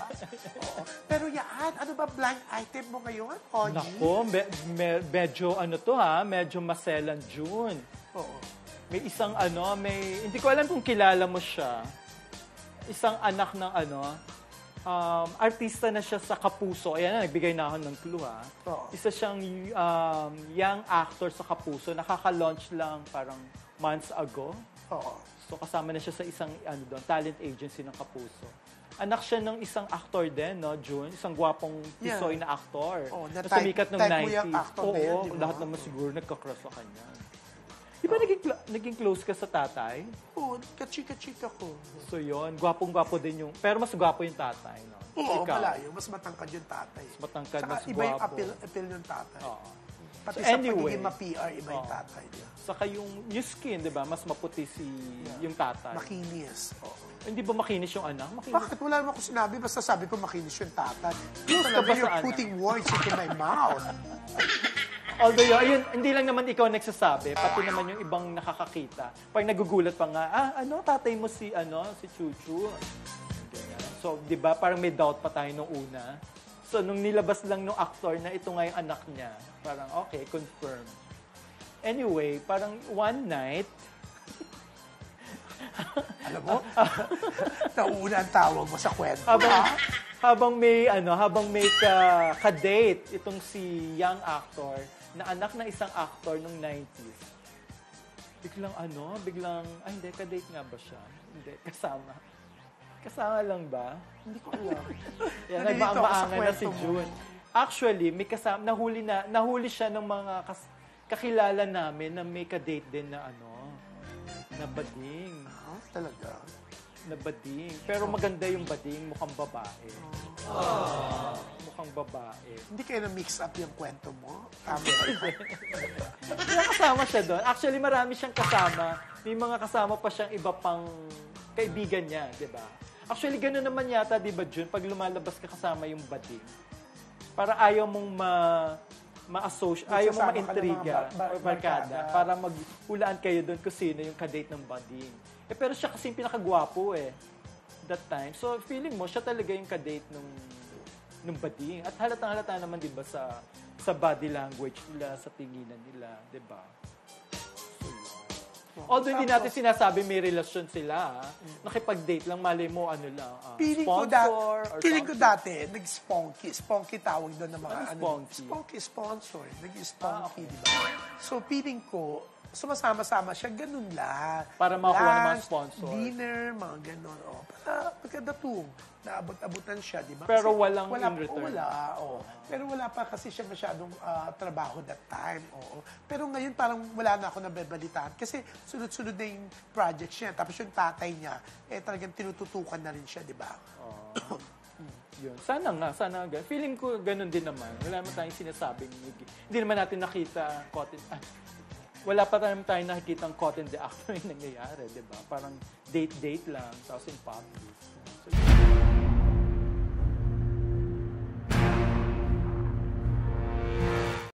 Oo. Pero yan, ano ba blind item mo ngayon, Ogie? Nako, medyo ano to medyo maselan June. Oo. May isang hindi ko alam kung kilala mo siya. Isang anak ng artista na siya sa Kapuso. Ayan na, nagbigay na ako ng clue Oo. Isa siyang young actor sa Kapuso. Nakaka-launch lang parang months ago. Oo. So kasama na siya sa isang talent agency ng Kapuso. Anak siya ng isang actor din, no, June? Isang gwapong pisoy na actor. Oh, na sumikat ng 90s. Oo, lahat naman siguro nagka-crush sa kanya. Di ba naging close ka sa tatay? Oo, kachika-chika ko. So yun, gwapong-gwapo din yung... Pero mas gwapo yung tatay, no? Oo, malayo. Mas matangkad yung tatay. Mas matangkad, saka mas iba gwapo. yung appeal ng tatay. Oo. Pati So sa anyway, pagiging ma-PR, iba yung tatay niya. Saka yung skin, di ba? Mas maputi yung tatay. Makinis. Oo. Hindi ba makinis yung anak? Makinis. Bakit? Wala naman ako sinabi. Basta sabi ko makinis yung tatay. Close ka ba sa You're putting words into my mouth. Although, ayun, hindi lang naman ikaw nagsasabi, pati naman yung ibang nakakakita. Pag nagugulat pa nga, tatay mo si Chuchu. Ganyan. So, di ba, parang may doubt pa tayo nung una. So, nung nilabas lang nung actor na ito nga yung anak niya, parang, okay, confirm. Anyway, parang one night, alam mo, nauna ang tawag mo sa kwento. habang may ka-date itong si young actor na anak na isang actor nung 90s. Biglang, hindi, ka-date nga ba siya? Hindi, kasama. Kasama lang ba? Hindi ko alam. Yan, nagmaang-maangan na si June. Actually, may kasama, nahuli siya ng mga kakilala namin na may ka-date din na na bading. Talaga? Na bading. Pero maganda yung bading, mukhang babae. Mukhang babae. Hindi kayo na-mix up yung kwento mo? Tama ba? Kaya kasama siya doon. Actually, marami siyang kasama. May mga kasama pa siyang iba pang kaibigan niya, di ba? Actually, gano'n naman yata, di ba, Jun? Pag lumalabas ka kasama yung bading, para ayaw mong ma-associate, ayaw mong ma-intriga o barkada para maghulaan kayo doon kung sino yung kadate ng bading. Pero siya kasi yung pinakagwapo that time. So, feeling mo, siya talaga yung kadate nung bading. At halatang-halata naman, di ba, sa body language nila, sa tinginan nila, di ba? Although hindi natin sinasabi may relasyon sila, nakipag-date lang, malay mo, sponsor or Feeling ko dati, nag-spunky. Spunky tawag doon ng mga spunky? Sponsor. Nag-spunky, di ba? So, feeling ko, sumasama-sama siya, ganun lang. Para makakuha ng mga sponsor. Dinner, mga ganun. Para pagkadatong, naabot-abutan siya, di ba? Pero walang in return. Pero wala pa kasi siya masyadong trabaho that time. Pero ngayon parang wala na ako nababalitaan. Kasi sunod-sunod na yung project niya. Tapos yung tatay niya, talagang tinututukan na rin siya, di ba? Yun. Sana nga. Feeling ko ganun din naman. Wala naman tayong sinasabing, hindi naman natin nakita wala pa naman tayong nakikita ang caught in the act na yung nangyayari, di ba? Parang date-date lang, tapos in public.